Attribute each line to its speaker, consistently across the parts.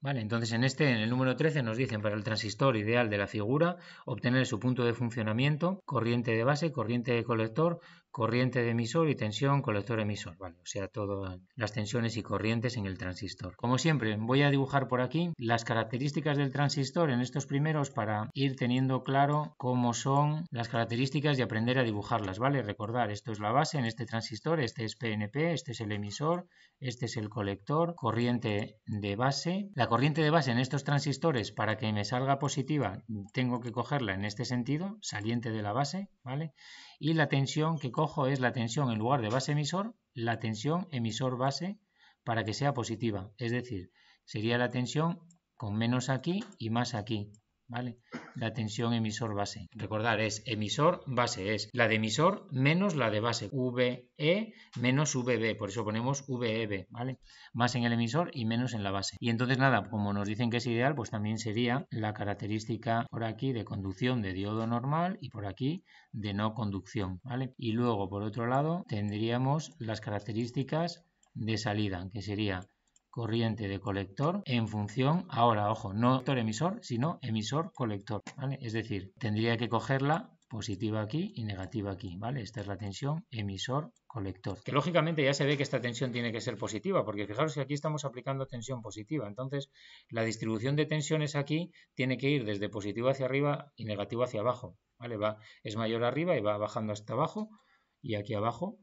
Speaker 1: Vale, entonces en el número 13 nos dicen para el transistor ideal de la figura, obtener su punto de funcionamiento, corriente de base, corriente de colector, corriente de emisor y tensión colector-emisor. Vale, o sea, todas las tensiones y corrientes en el transistor. Como siempre, voy a dibujar por aquí las características del transistor en estos primeros para ir teniendo claro cómo son las características y aprender a dibujarlas, ¿vale? Recordar, esto es la base en este transistor, este es PNP, este es el emisor, este es el colector, corriente de base. La corriente de base en estos transistores, para que me salga positiva, tengo que cogerla en este sentido, saliente de la base, ¿vale? Y la tensión que cojo es la tensión en lugar de base emisor, la tensión emisor base para que sea positiva. Es decir, sería la tensión con menos aquí y más aquí, ¿vale? La tensión emisor base. Recordar, es emisor base, es la de emisor menos la de base, VE menos VB, por eso ponemos VEB, ¿vale? Más en el emisor y menos en la base. Y entonces nada, como nos dicen que es ideal, pues también sería la característica por aquí de conducción de diodo normal y por aquí de no conducción, ¿vale? Y luego por otro lado tendríamos las características de salida, que sería corriente de colector en función, ahora ojo, no colector emisor, sino emisor colector, ¿vale? Es decir, tendría que cogerla positiva aquí y negativa aquí, ¿vale? Esta es la tensión emisor colector. Que lógicamente ya se ve que esta tensión tiene que ser positiva, porque fijaros que aquí estamos aplicando tensión positiva, entonces la distribución de tensiones aquí tiene que ir desde positivo hacia arriba y negativo hacia abajo, ¿vale? Es mayor arriba y va bajando hasta abajo, y aquí abajo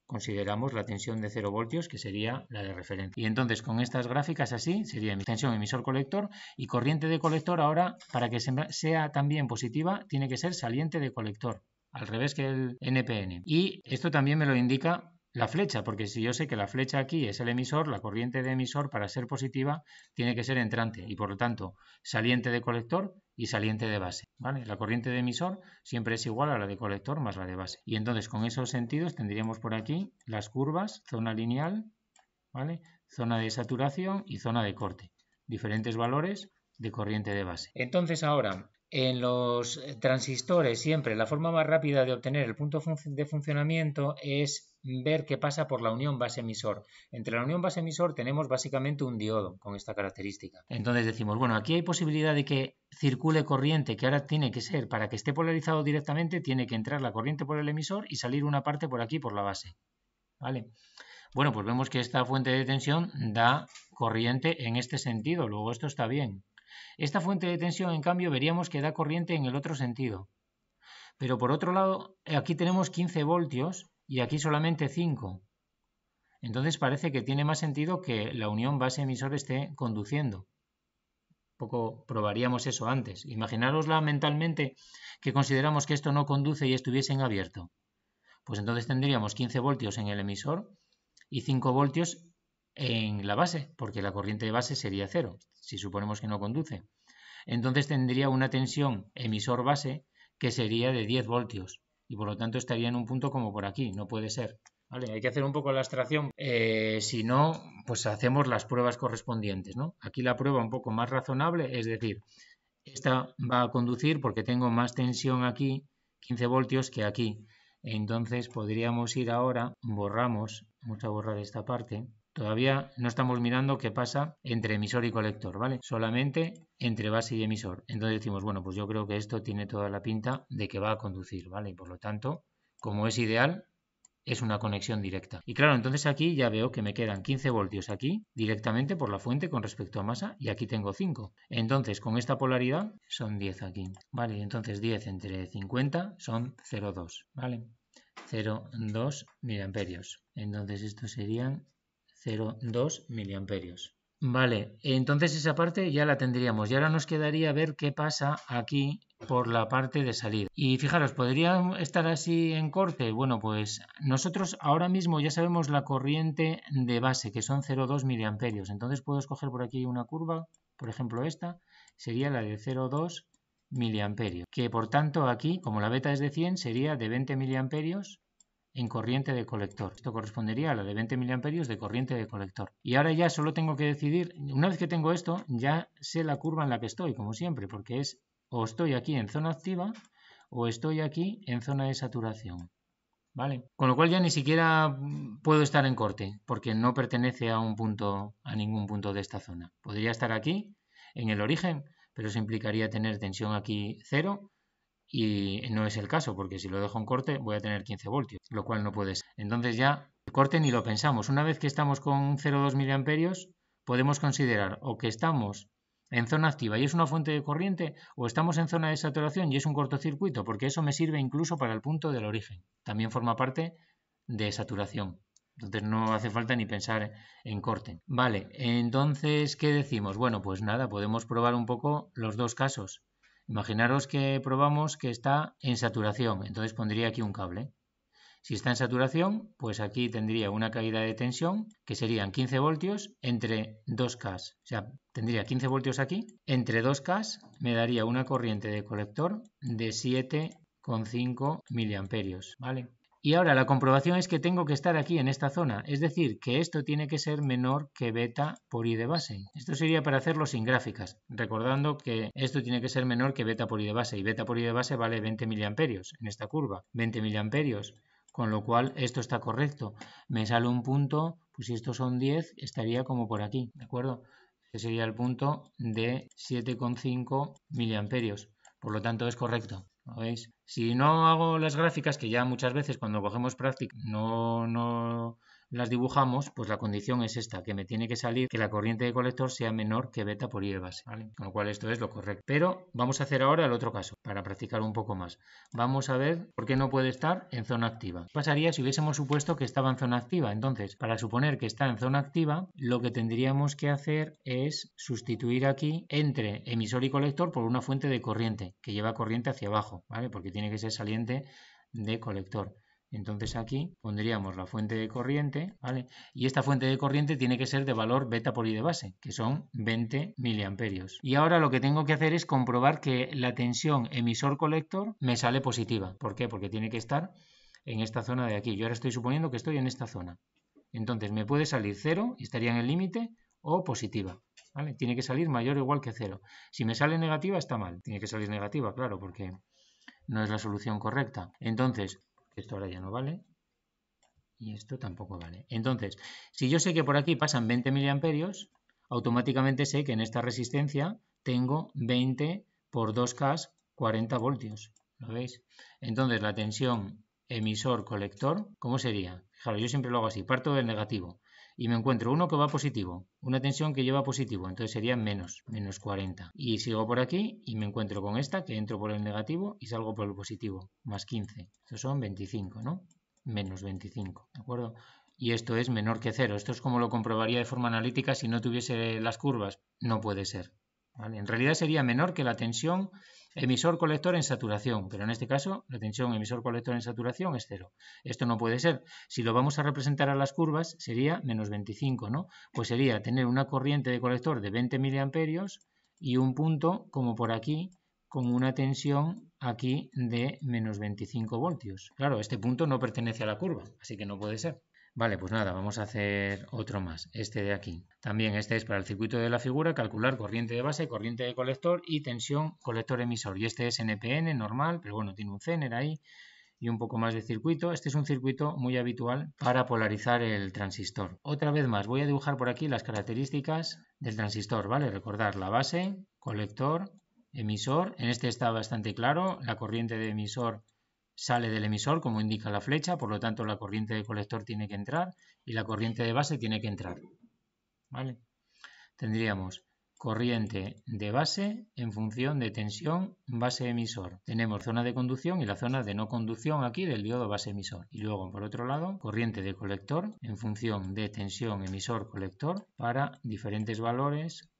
Speaker 1: consideramos la tensión de 0 voltios, que sería la de referencia. Y entonces con estas gráficas así sería tensión emisor-colector, y corriente de colector ahora, para que sea también positiva, tiene que ser saliente de colector, al revés que el NPN. Y esto también me lo indica la flecha, porque si yo sé que la flecha aquí es el emisor, la corriente de emisor, para ser positiva, tiene que ser entrante y por lo tanto saliente de colector y saliente de base, ¿vale? La corriente de emisor siempre es igual a la de colector más la de base. Y entonces con esos sentidos tendríamos por aquí las curvas, zona lineal, ¿vale? Zona de saturación y zona de corte. Diferentes valores de corriente de base. Entonces ahora, en los transistores siempre la forma más rápida de obtener el punto de funcionamiento es ver qué pasa por la unión base-emisor. Entre la unión base-emisor tenemos básicamente un diodo con esta característica. Entonces decimos, bueno, aquí hay posibilidad de que circule corriente, que ahora tiene que ser, para que esté polarizado directamente, tiene que entrar la corriente por el emisor y salir una parte por aquí, por la base, ¿vale? Bueno, pues vemos que esta fuente de tensión da corriente en este sentido, luego esto está bien. Esta fuente de tensión, en cambio, veríamos que da corriente en el otro sentido. Pero por otro lado, aquí tenemos 15 voltios y aquí solamente 5. Entonces parece que tiene más sentido que la unión base-emisor esté conduciendo. Un poco probaríamos eso antes. Imaginárosla mentalmente que consideramos que esto no conduce y estuviese en abierto. Pues entonces tendríamos 15 voltios en el emisor y 5 voltios en la base, porque la corriente de base sería 0, si suponemos que no conduce. Entonces tendría una tensión emisor-base que sería de 10 voltios y por lo tanto estaría en un punto como por aquí, no puede ser. ¿Vale? Hay que hacer un poco la abstracción, si no, pues hacemos las pruebas correspondientes, ¿no? Aquí la prueba un poco más razonable, es decir, esta va a conducir porque tengo más tensión aquí, 15 voltios, que aquí. Entonces podríamos ir ahora, borramos, vamos a borrar esta parte. Todavía no estamos mirando qué pasa entre emisor y colector, ¿vale? Solamente entre base y emisor. Entonces decimos, bueno, pues yo creo que esto tiene toda la pinta de que va a conducir, ¿vale? Y por lo tanto, como es ideal, es una conexión directa. Y claro, entonces aquí ya veo que me quedan 15 voltios aquí directamente por la fuente con respecto a masa y aquí tengo 5. Entonces con esta polaridad son 10 aquí. Vale, entonces 10 entre 50 son 0,2. Vale, 0,2 miliamperios. Entonces estos serían 0,2 miliamperios. Vale, entonces esa parte ya la tendríamos y ahora nos quedaría ver qué pasa aquí por la parte de salida. Y fijaros, ¿podría estar así en corte? Bueno, pues nosotros ahora mismo ya sabemos la corriente de base, que son 0,2 miliamperios. Entonces puedo escoger por aquí una curva, por ejemplo esta, sería la de 0,2 miliamperios. Que por tanto aquí, como la beta es de 100, sería de 20 miliamperios en corriente de colector. Esto correspondería a la de 20 miliamperios de corriente de colector. Y ahora ya solo tengo que decidir, una vez que tengo esto, ya sé la curva en la que estoy, como siempre, porque es o estoy aquí en zona activa o estoy aquí en zona de saturación. ¿vale? Con lo cual ya ni siquiera puedo estar en corte, porque no pertenece a ningún punto de esta zona. Podría estar aquí, en el origen, pero eso implicaría tener tensión aquí 0, y no es el caso, porque si lo dejo en corte voy a tener 15 voltios, lo cual no puede ser. Entonces ya el corte ni lo pensamos. Una vez que estamos con 0,2 miliamperios, podemos considerar o que estamos en zona activa y es una fuente de corriente, o estamos en zona de saturación y es un cortocircuito, porque eso me sirve incluso para el punto del origen. También forma parte de saturación. Entonces no hace falta ni pensar en corte. Vale, entonces, ¿qué decimos? Bueno, pues nada, podemos probar un poco los dos casos. Imaginaros que probamos que está en saturación, entonces pondría aquí un cable. Si está en saturación, pues aquí tendría una caída de tensión que serían 15 voltios entre 2K. O sea, tendría 15 voltios aquí. Entre 2K me daría una corriente de colector de 7,5 miliamperios, ¿vale? Y ahora la comprobación es que tengo que estar aquí en esta zona, es decir, que esto tiene que ser menor que beta por I de base. Esto sería para hacerlo sin gráficas, recordando que esto tiene que ser menor que beta por I de base, y beta por I de base vale 20 miliamperios en esta curva, 20 miliamperios. Con lo cual esto está correcto. Me sale un punto, pues si estos son 10, estaría como por aquí, ¿de acuerdo? Este sería el punto de 7,5 miliamperios. Por lo tanto es correcto, ¿lo veis? Si no hago las gráficas, que ya muchas veces cuando cogemos práctica no las dibujamos, pues la condición es esta, que me tiene que salir que la corriente de colector sea menor que beta por I de base, ¿vale? Con lo cual esto es lo correcto. Pero vamos a hacer ahora el otro caso, para practicar un poco más. Vamos a ver por qué no puede estar en zona activa. ¿Qué pasaría si hubiésemos supuesto que estaba en zona activa? Entonces, para suponer que está en zona activa, lo que tendríamos que hacer es sustituir aquí entre emisor y colector por una fuente de corriente, que lleva corriente hacia abajo, ¿vale? Porque tiene que ser saliente de colector. Entonces aquí pondríamos la fuente de corriente, ¿vale? Y esta fuente de corriente tiene que ser de valor beta por I de base, que son 20 miliamperios. Y ahora lo que tengo que hacer es comprobar que la tensión emisor-colector me sale positiva. ¿Por qué? Porque tiene que estar en esta zona de aquí. Yo ahora estoy suponiendo que estoy en esta zona. Entonces me puede salir 0 y estaría en el límite, o positiva, ¿vale? Tiene que salir mayor o igual que 0. Si me sale negativa está mal. Tiene que salir negativa, claro, porque no es la solución correcta. Entonces, esto ahora ya no vale y esto tampoco vale. Entonces, si yo sé que por aquí pasan 20 miliamperios, automáticamente sé que en esta resistencia tengo 20 por 2K 40 voltios. ¿Lo veis? Entonces, la tensión emisor-colector, ¿cómo sería? Fijaros, yo siempre lo hago así, parto del negativo y me encuentro uno que va positivo, una tensión que lleva positivo, entonces sería menos 40. Y sigo por aquí y me encuentro con esta, que entro por el negativo y salgo por el positivo, más 15. Estos son 25, ¿no? Menos 25, ¿de acuerdo? Y esto es menor que 0. Esto es como lo comprobaría de forma analítica si no tuviese las curvas. No puede ser, ¿vale? En realidad sería menor que la tensión emisor-colector en saturación, pero en este caso la tensión emisor-colector en saturación es 0. Esto no puede ser. Si lo vamos a representar a las curvas, sería menos 25, ¿no? Pues sería tener una corriente de colector de 20 miliamperios y un punto como por aquí, con una tensión aquí de menos 25 voltios. Claro, este punto no pertenece a la curva, así que no puede ser. Vale, pues nada, vamos a hacer otro más, este de aquí. También este es para el circuito de la figura, calcular corriente de base, corriente de colector y tensión colector-emisor. Y este es NPN normal, pero bueno, tiene un Zener ahí y un poco más de circuito. Este es un circuito muy habitual para polarizar el transistor. Otra vez más, voy a dibujar por aquí las características del transistor, ¿vale? Recordar la base, colector, emisor. En este está bastante claro, la corriente de emisor sale del emisor, como indica la flecha, por lo tanto la corriente de colector tiene que entrar y la corriente de base tiene que entrar, ¿vale? Tendríamos corriente de base en función de tensión base-emisor. Tenemos zona de conducción y la zona de no conducción aquí del diodo base-emisor. Y luego, por otro lado, corriente de colector en función de tensión emisor-colector para diferentes valores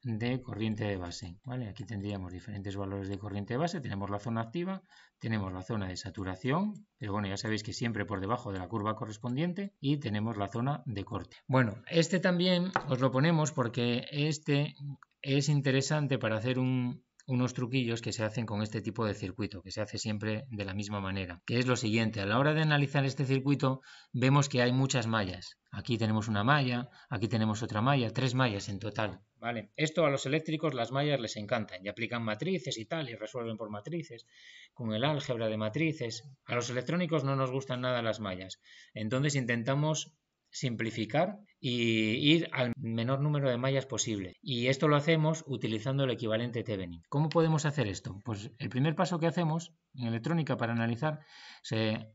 Speaker 1: de corriente de base, ¿vale? Aquí tendríamos diferentes valores de corriente de base, tenemos la zona activa, tenemos la zona de saturación, pero bueno, ya sabéis que siempre por debajo de la curva correspondiente, y tenemos la zona de corte. Bueno, este también os lo ponemos porque este es interesante para hacer unos truquillos que se hacen con este tipo de circuito, que se hace siempre de la misma manera, que es lo siguiente: a la hora de analizar este circuito vemos que hay muchas mallas. Aquí tenemos una malla, aquí tenemos otra malla, 3 mallas en total, ¿vale? Esto a los eléctricos, las mallas les encantan y aplican matrices y tal y resuelven por matrices con el álgebra de matrices. A los electrónicos no nos gustan nada las mallas. Entonces intentamos simplificar y ir al menor número de mallas posible. Y esto lo hacemos utilizando el equivalente Thevenin. ¿Cómo podemos hacer esto? Pues el primer paso que hacemos en electrónica para analizar se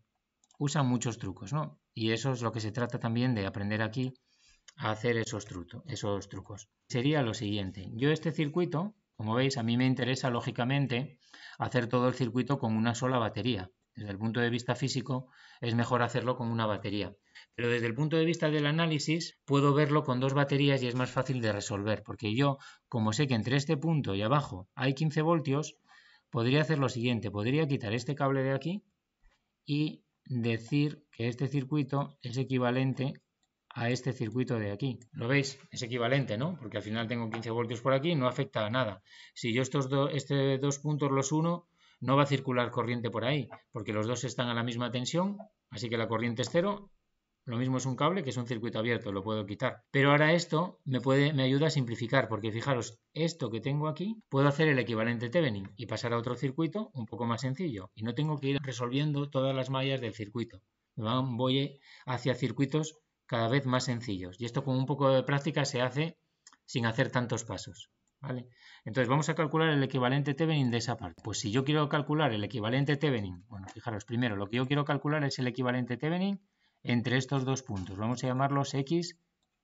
Speaker 1: usan muchos trucos, ¿no? Y eso es lo que se trata también de aprender aquí a hacer esos trucos. Sería lo siguiente. Yo este circuito, como veis, a mí me interesa lógicamente hacer todo el circuito con una sola batería. Desde el punto de vista físico es mejor hacerlo con una batería. Pero desde el punto de vista del análisis puedo verlo con dos baterías y es más fácil de resolver. Porque yo, como sé que entre este punto y abajo hay 15 voltios, podría hacer lo siguiente. Podría quitar este cable de aquí y decir que este circuito es equivalente a este circuito de aquí. ¿Lo veis? Es equivalente, ¿no? Porque al final tengo 15 voltios por aquí y no afecta a nada. Si yo estos dos puntos los uno, no va a circular corriente por ahí, porque los dos están a la misma tensión, así que la corriente es cero. Lo mismo es un cable que es un circuito abierto, lo puedo quitar. Pero ahora esto me ayuda a simplificar, porque fijaros, esto que tengo aquí, puedo hacer el equivalente Thevenin y pasar a otro circuito un poco más sencillo. Y no tengo que ir resolviendo todas las mallas del circuito. Voy hacia circuitos cada vez más sencillos. Y esto con un poco de práctica se hace sin hacer tantos pasos. ¿Vale? Entonces vamos a calcular el equivalente Thevenin de esa parte. Pues si yo quiero calcular el equivalente Thevenin, bueno, fijaros, primero lo que yo quiero calcular es el equivalente Thevenin entre estos dos puntos. Vamos a llamarlos X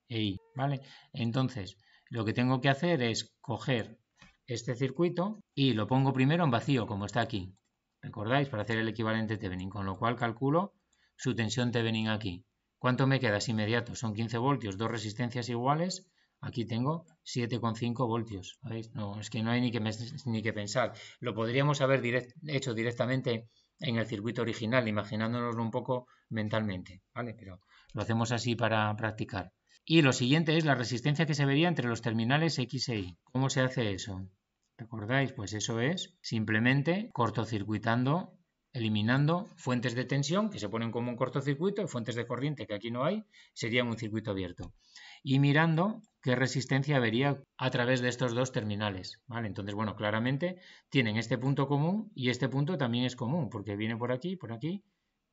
Speaker 1: e Y. ¿Vale? Entonces lo que tengo que hacer es coger este circuito y lo pongo primero en vacío, como está aquí. ¿Recordáis? Para hacer el equivalente Thevenin, con lo cual calculo su tensión Thevenin aquí. ¿Cuánto me queda? Es inmediato, son 15 voltios, dos resistencias iguales. Aquí tengo 7,5 voltios. ¿Veis? No, es que no hay ni que pensar. Lo podríamos haber hecho directamente en el circuito original, imaginándonoslo un poco mentalmente, ¿vale? Pero lo hacemos así para practicar. Y lo siguiente es la resistencia que se vería entre los terminales X e Y. ¿Cómo se hace eso? ¿Recordáis? Pues eso es simplemente cortocircuitando, eliminando fuentes de tensión que se ponen como un cortocircuito y fuentes de corriente que aquí no hay, sería un circuito abierto. Y mirando qué resistencia habría a través de estos dos terminales, ¿vale? Entonces, bueno, claramente tienen este punto común y este punto también es común porque viene por aquí,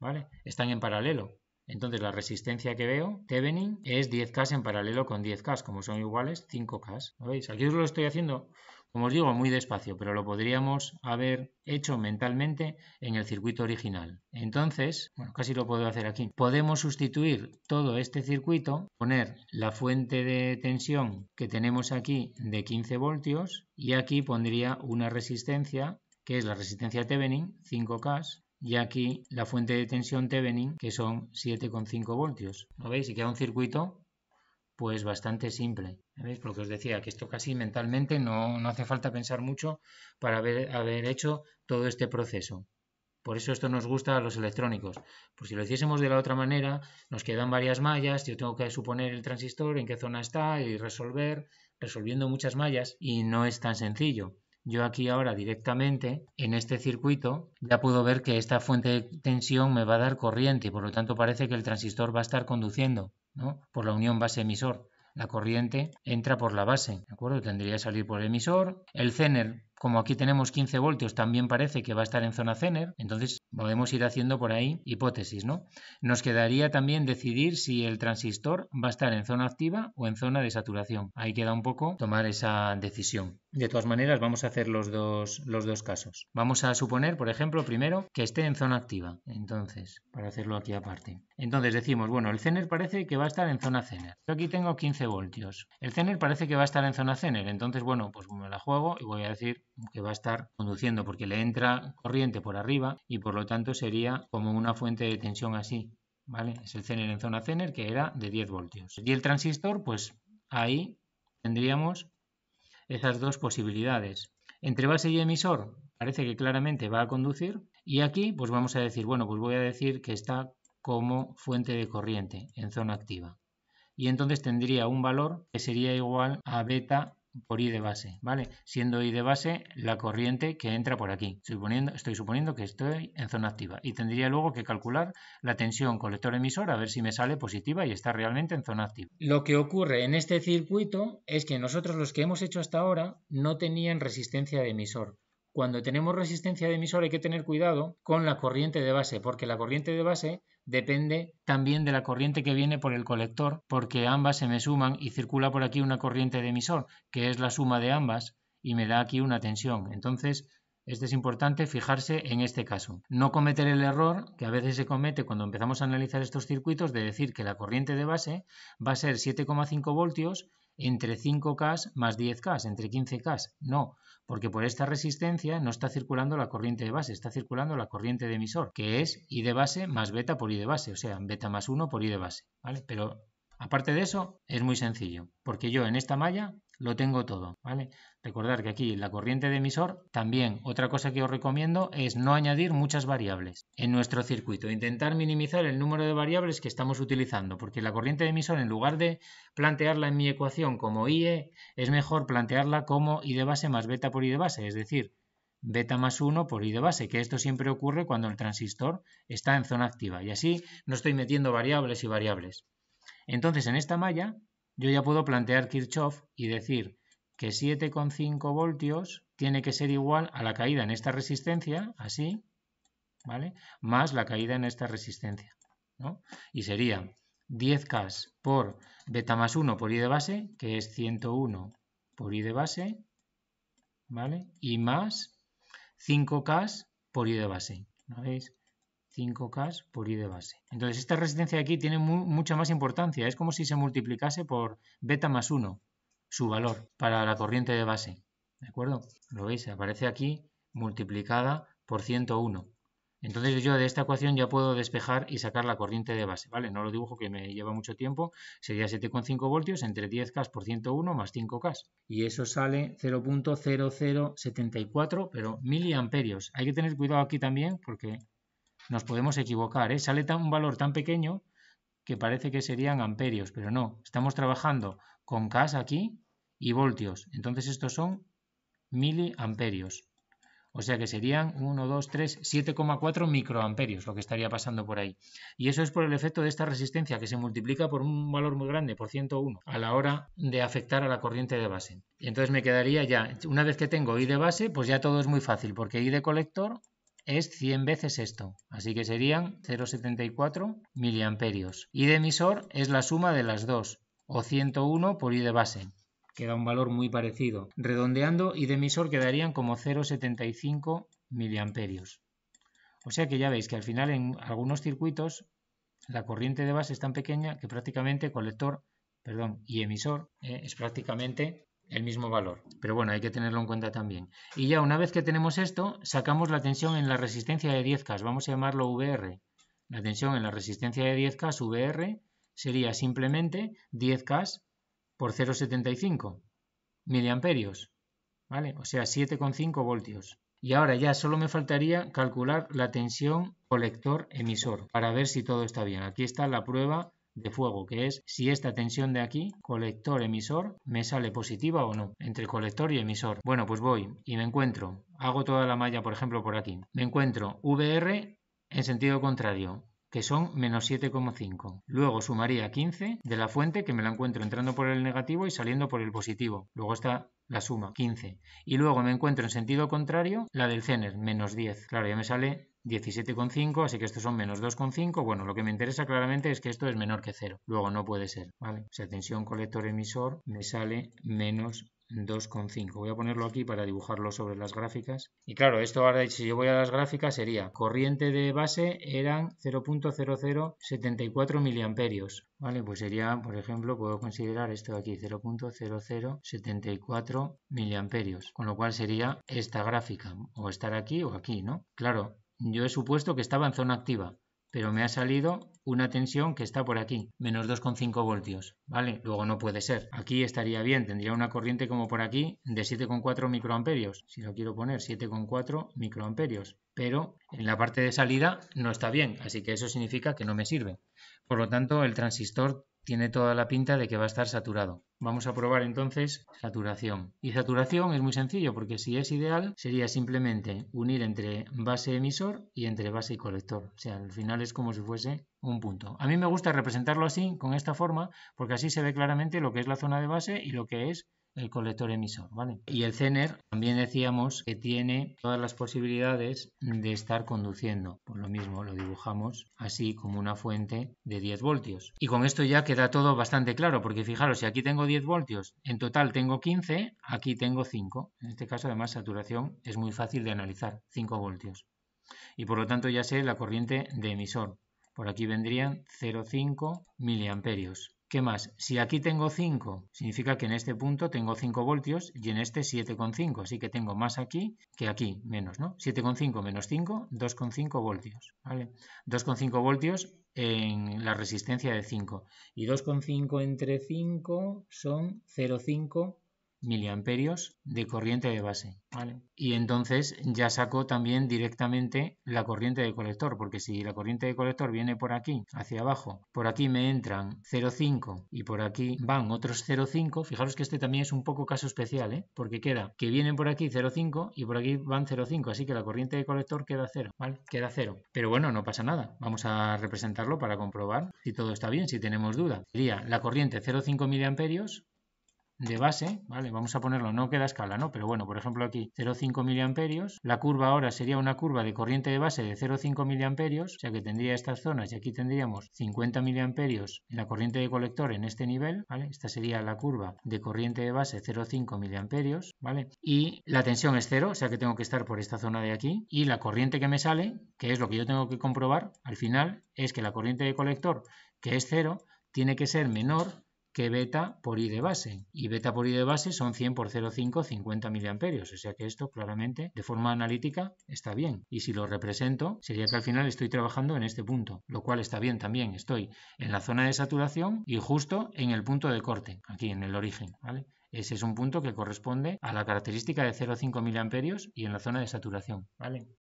Speaker 1: ¿vale? Están en paralelo. Entonces la resistencia que veo, Thevenin, es 10K en paralelo con 10K, como son iguales, 5K. ¿Lo veis? Aquí os lo estoy haciendo, como os digo, muy despacio, pero lo podríamos haber hecho mentalmente en el circuito original. Entonces, bueno, casi lo puedo hacer aquí. Podemos sustituir todo este circuito, poner la fuente de tensión que tenemos aquí de 15 voltios y aquí pondría una resistencia, que es la resistencia Thevenin, 5K, y aquí la fuente de tensión Thevenin, que son 7,5 voltios. ¿Lo veis? Y queda un circuito pues bastante simple. ¿Veis? Por lo que os decía, que esto casi mentalmente no hace falta pensar mucho para haber hecho todo este proceso. Por eso esto nos gusta a los electrónicos. Pues si lo hiciésemos de la otra manera, nos quedan varias mallas, yo tengo que suponer el transistor, en qué zona está y resolviendo muchas mallas, y no es tan sencillo. Yo aquí ahora directamente en este circuito ya puedo ver que esta fuente de tensión me va a dar corriente y por lo tanto parece que el transistor va a estar conduciendo, ¿no? Por la unión base-emisor. La corriente entra por la base, ¿de acuerdo? Tendría que salir por el emisor. El Zener, como aquí tenemos 15 voltios, también parece que va a estar en zona Zener, entonces podemos ir haciendo por ahí hipótesis, ¿no? Nos quedaría también decidir si el transistor va a estar en zona activa o en zona de saturación. Ahí queda un poco tomar esa decisión. De todas maneras, vamos a hacer los dos casos. Vamos a suponer, por ejemplo, primero que esté en zona activa. Entonces, para hacerlo aquí aparte. Entonces decimos, bueno, el Zener parece que va a estar en zona Zener. Yo aquí tengo 15 voltios. El Zener parece que va a estar en zona Zener. Entonces, bueno, pues me la juego y voy a decir que va a estar conduciendo porque le entra corriente por arriba y por lo tanto sería como una fuente de tensión así. ¿Vale? Es el Zener en zona Zener que era de 10 voltios. Y el transistor, pues ahí tendríamos esas dos posibilidades. Entre base y emisor parece que claramente va a conducir y aquí pues vamos a decir, bueno, pues voy a decir que está como fuente de corriente en zona activa. Y entonces tendría un valor que sería igual a beta por I de base, ¿vale? Siendo I de base la corriente que entra por aquí. Estoy suponiendo que estoy en zona activa y tendría luego que calcular la tensión colector-emisor a ver si me sale positiva y está realmente en zona activa. Lo que ocurre en este circuito es que nosotros los que hemos hecho hasta ahora no tenían resistencia de emisor. Cuando tenemos resistencia de emisor hay que tener cuidado con la corriente de base, porque la corriente de base depende también de la corriente que viene por el colector, porque ambas se me suman y circula por aquí una corriente de emisor, que es la suma de ambas, y me da aquí una tensión. Entonces, es importante fijarse en este caso. No cometer el error que a veces se comete cuando empezamos a analizar estos circuitos de decir que la corriente de base va a ser 7,5 voltios entre 5K más 10K, entre 15K. No, porque por esta resistencia no está circulando la corriente de base, está circulando la corriente de emisor, que es I de base más beta por I de base, o sea, beta más 1 por I de base, ¿vale? Pero aparte de eso, es muy sencillo, porque yo en esta malla lo tengo todo, ¿vale? Recordar que aquí la corriente de emisor, también otra cosa que os recomiendo es no añadir muchas variables en nuestro circuito, intentar minimizar el número de variables que estamos utilizando, porque la corriente de emisor, en lugar de plantearla en mi ecuación como IE, es mejor plantearla como I de base más beta por I de base, es decir, beta más 1 por I de base, que esto siempre ocurre cuando el transistor está en zona activa, y así no estoy metiendo variables y variables. Entonces, en esta malla, yo ya puedo plantear Kirchhoff y decir que 7,5 voltios tiene que ser igual a la caída en esta resistencia, así, ¿vale? Más la caída en esta resistencia, ¿no? Y sería 10K por beta más 1 por I de base, que es 101 por I de base, ¿vale? Y más 5K por I de base, ¿no veis? 5K por I de base. Entonces esta resistencia de aquí tiene mucha más importancia. Es como si se multiplicase por beta más 1, su valor para la corriente de base. ¿De acuerdo? Lo veis, aparece aquí multiplicada por 101. Entonces yo de esta ecuación ya puedo despejar y sacar la corriente de base, ¿vale? No lo dibujo que me lleva mucho tiempo. Sería 7,5 voltios entre 10K por 101 más 5K. Y eso sale 0.0074, pero miliamperios. Hay que tener cuidado aquí también porque nos podemos equivocar, ¿eh? Sale un valor tan pequeño que parece que serían amperios, pero no. Estamos trabajando con K aquí y voltios. Entonces estos son miliamperios. O sea que serían 1, 2, 3, 7,4 microamperios lo que estaría pasando por ahí. Y eso es por el efecto de esta resistencia que se multiplica por un valor muy grande, por 101, a la hora de afectar a la corriente de base. Y entonces me quedaría ya, una vez que tengo I de base, pues ya todo es muy fácil, porque I de colector es 100 veces esto, así que serían 0,74 miliamperios. I de emisor es la suma de las dos, o 101 por I de base. Queda un valor muy parecido. Redondeando, I de emisor quedarían como 0,75 miliamperios. O sea que ya veis que al final en algunos circuitos la corriente de base es tan pequeña que prácticamente y emisor es prácticamente el mismo valor. Pero bueno, hay que tenerlo en cuenta también. Y ya una vez que tenemos esto, sacamos la tensión en la resistencia de 10K. Vamos a llamarlo VR. La tensión en la resistencia de 10K, VR, sería simplemente 10K por 0,75 miliamperios, ¿vale? O sea, 7,5 voltios. Y ahora ya solo me faltaría calcular la tensión colector-emisor para ver si todo está bien. Aquí está la prueba de fuego, que es si esta tensión de aquí, colector-emisor, me sale positiva o no, entre colector y emisor. Bueno, pues voy y me encuentro, hago toda la malla, por ejemplo, por aquí. Me encuentro VR en sentido contrario, que son menos 7,5. Luego sumaría 15 de la fuente, que me la encuentro entrando por el negativo y saliendo por el positivo. Luego está la suma, 15. Y luego me encuentro en sentido contrario la del Zener, menos 10. Claro, ya me sale 17,5, así que estos son menos 2,5. Bueno, lo que me interesa claramente es que esto es menor que 0. Luego no puede ser, ¿vale? O sea, tensión colector-emisor me sale menos 2,5. Voy a ponerlo aquí para dibujarlo sobre las gráficas. Y claro, esto ahora, si yo voy a las gráficas, sería corriente de base eran 0.0074 miliamperios. Vale, pues sería, por ejemplo, puedo considerar esto de aquí, 0.0074 miliamperios. Con lo cual sería esta gráfica, o estar aquí o aquí, ¿no? Claro, yo he supuesto que estaba en zona activa, pero me ha salido una tensión que está por aquí, menos 2,5 voltios, ¿vale? Luego no puede ser. Aquí estaría bien, tendría una corriente como por aquí de 7,4 microamperios, si lo quiero poner, 7,4 microamperios, pero en la parte de salida no está bien, así que eso significa que no me sirve. Por lo tanto, el transistor tiene toda la pinta de que va a estar saturado. Vamos a probar entonces saturación. Y saturación es muy sencillo porque si es ideal sería simplemente unir entre base emisor y entre base y colector. O sea, al final es como si fuese un punto. A mí me gusta representarlo así, con esta forma, porque así se ve claramente lo que es la zona de base y lo que es el colector emisor, ¿vale? Y el Zener también decíamos que tiene todas las posibilidades de estar conduciendo. Por lo mismo lo dibujamos así como una fuente de 10 voltios. Y con esto ya queda todo bastante claro, porque fijaros, si aquí tengo 10 voltios, en total tengo 15, aquí tengo 5. En este caso además saturación es muy fácil de analizar, 5 voltios. Y por lo tanto ya sé la corriente de emisor. Por aquí vendrían 0,5 miliamperios. ¿Qué más? Si aquí tengo 5, significa que en este punto tengo 5 voltios y en este 7,5. Así que tengo más aquí que aquí, menos, ¿no? 7,5 menos 5, 2,5 voltios, ¿vale? 2,5 voltios en la resistencia de 5. Y 2,5 entre 5 son 0,5 miliamperios de corriente de base, ¿vale? Y entonces ya saco también directamente la corriente de colector, porque si la corriente de colector viene por aquí hacia abajo, por aquí me entran 0,5 y por aquí van otros 0,5, fijaros que este también es un poco caso especial, ¿eh? Porque queda que vienen por aquí 0,5 y por aquí van 0,5, así que la corriente de colector queda 0, ¿vale? Queda 0. Pero bueno, no pasa nada, vamos a representarlo para comprobar si todo está bien, si tenemos duda. Sería la corriente 0,5 miliamperios de base, ¿vale? Vamos a ponerlo, no queda escala, ¿no? Pero bueno, por ejemplo aquí 0,5 miliamperios. La curva ahora sería una curva de corriente de base de 0,5 miliamperios, o sea que tendría estas zonas y aquí tendríamos 50 miliamperios en la corriente de colector en este nivel, ¿vale? Esta sería la curva de corriente de base 0,5 miliamperios, ¿vale? Y la tensión es 0, o sea que tengo que estar por esta zona de aquí. Y la corriente que me sale, que es lo que yo tengo que comprobar al final, es que la corriente de colector, que es 0, tiene que ser menor que beta por I de base. Y beta por I de base son 100 por 0,5, 50 miliamperios. O sea que esto claramente de forma analítica está bien. Y si lo represento, sería que al final estoy trabajando en este punto, lo cual está bien también. Estoy en la zona de saturación y justo en el punto de corte, aquí en el origen, ¿vale? Ese es un punto que corresponde a la característica de 0,5 miliamperios y en la zona de saturación, ¿vale?